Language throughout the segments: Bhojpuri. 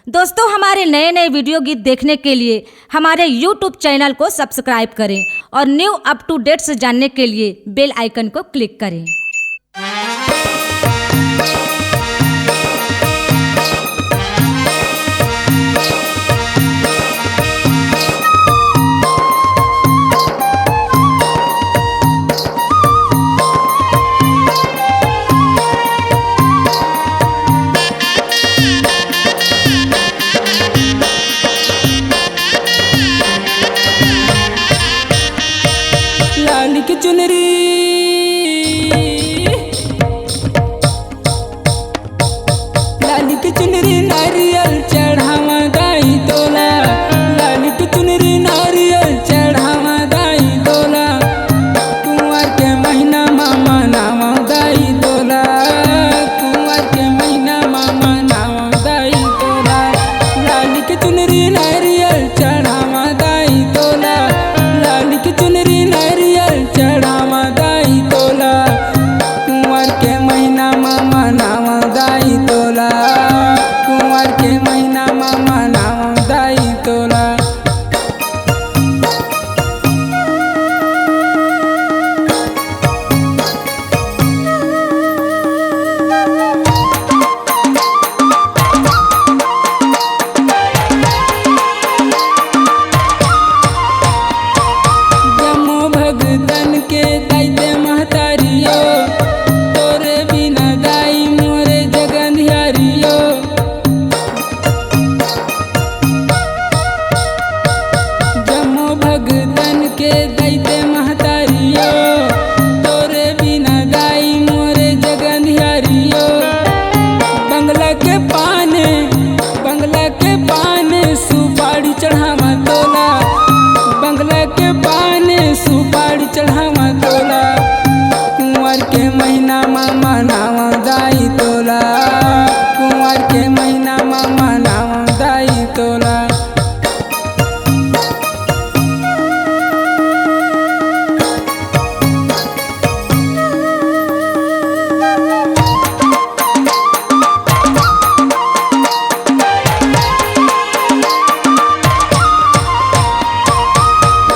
दोस्तों, हमारे नए नए वीडियो गीत देखने के लिए हमारे YouTube चैनल को सब्सक्राइब करें और न्यू अप टू डेट्स जानने के लिए बेल आइकन को क्लिक करें। लाल की चुनरी नारियल चढ़ावा दाई तोला। लाल की चुनरी नारियल चढ़ावा दाई तोला। कुंवर के महीना मामा नावा दाई तोला। कुंवर के महीना मामा नावा दाई तोला। लाल की चुनरी नारियल चढ़ावा दाई तोला। लाल की चुनरी नारियल चढ़ावा दाई तोला। कुंवर के महीना मामा नावा दाई तोला। कुंवर के महीना मामा नावा दाई तोला। जम्मो भगतन के दैते महतारियो। तोरे बिना दाई मोरे जगंधियारियो। जम्मो भगतन के दैते महतारियो। तोरे बिना दाई मोरे जगंधियारियो। बंगला के पाने सुपारी चढ़ावा तोला। बंगला के पाने सुपारी चढ़ावा तोला। कुंवर के महीना मामा नावा दाई तोला। कुंवर के महीना मामा नावा दाई तोला।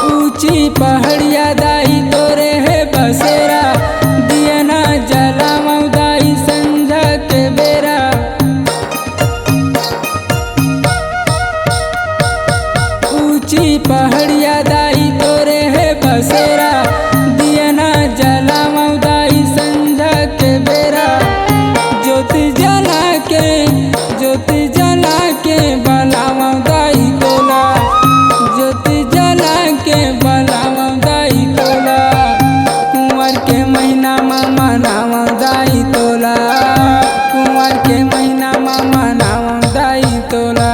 ऊंची पहाड़िया दाई तोरे है बसेरा। दिया ना जलावा दाई संझा के बेरा। ऊंची पहाड़िया दाई तोरे है बसेरा। दिया ना जलावा दाई संझा के बेरा। ज्योति जला के बलावा दाई तोला। ज्योति जला के बलावा दाई तोला। कुंवर के महीना मामा नावा दाई तोला। कुंवर के महीना मामा नावा दाई तोला।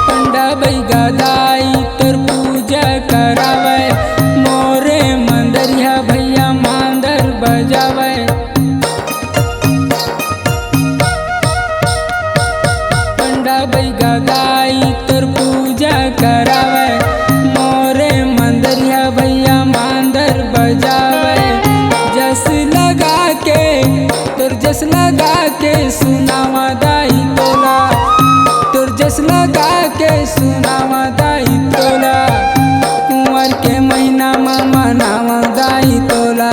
पंडा बैगा दाई तोर पूजा करावे। मोरे मंदरिया भैया मांदर बजावे। पंडा बैगा दाई तोर पूजा करावे। मोरे मंदरिया भैया मांदर बजावे। जस लगा के सुनावा दाई तोला। तोर जस लगा के सुनावा दाई तोला। कुंवर के महीना मामा नावा दाई तोला।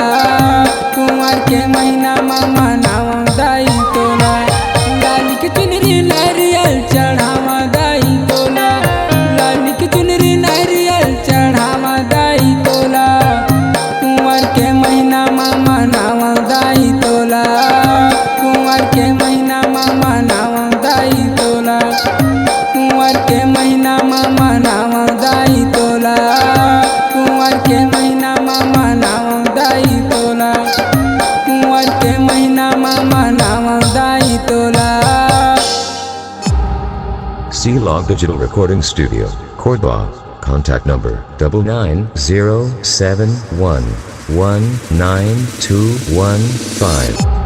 कुंवर के महीना मामा नावा दाई तोला। लाल की चुनरी नारियल चढ़ावा दाई तोला। लाल की चुनरी नारियल चढ़ावा दाई तोला। कुंवर के महीना मामा नावा दाई तोला। कुंवर के महीना मामा नावा दाई तोला। कुंवर के महीना मामा नावा दाई तोला। कुंवर के महीना मामा नावा दाई तोला। कुंवर के महीना मामा नावा दाई तोला। C-Log Digital Recording Studio, Cordoba. Contact number 99071192115.